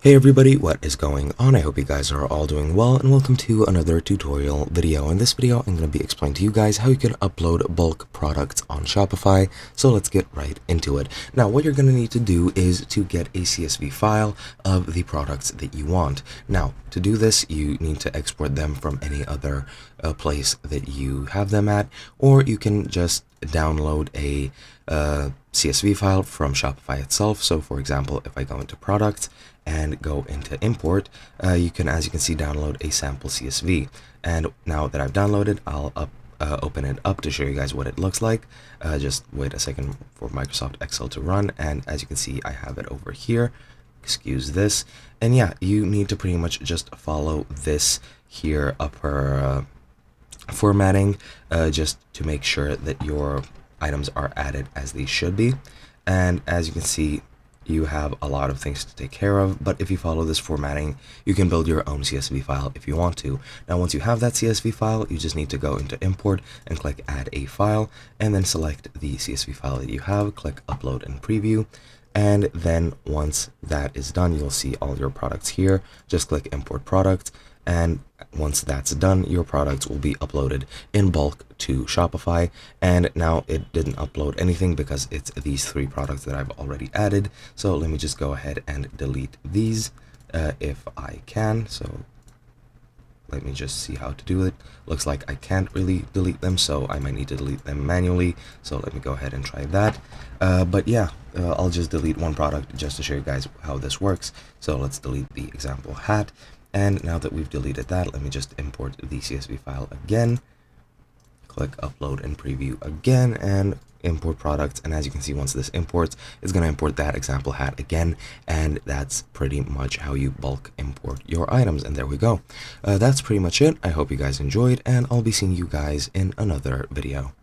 Hey everybody, what is going on? I hope you guys are all doing well, and welcome to another tutorial video. In this video, I'm going to be explaining to you guys how you can upload bulk products on Shopify. So let's get right into it. Now, what you're going to need to do is to get a CSV file of the products that you want. Now, to do this, you need to export them from any other place that you have them at, or you can just download a CSV file from Shopify itself. So for example, if I go into products and go into import, you can, as you can see, download a sample CSV. And now that I've downloaded, I'll open it up to show you guys what it looks like. Just wait a second for Microsoft Excel to run, and as you can see, I have it over here. Excuse this. And yeah, you need to pretty much just follow this here upper formatting, just to make sure that your items are added as they should be. And as you can see, you have a lot of things to take care of, but if you follow this formatting, you can build your own CSV file if you want to. Now, once you have that CSV file, you just need to go into import and click add a file, and then select the CSV file that you have, click upload and preview. And then once that is done, you'll see all your products here. Just click import product, and once that's done, your products will be uploaded in bulk to Shopify. And now it didn't upload anything because it's these three products that I've already added. So let me just go ahead and delete these if I can. So let me just see how to do it. Looks like I can't really delete them, so I might need to delete them manually. So let me go ahead and try that. But yeah, I'll just delete one product just to show you guys how this works. So let's delete the example hat. And now that we've deleted that, let me just import the CSV file again. Click upload and preview again, and import products. And as you can see, once this imports, it's going to import that example hat again. And that's pretty much how you bulk import your items. And there we go. That's pretty much it. I hope you guys enjoyed, and I'll be seeing you guys in another video.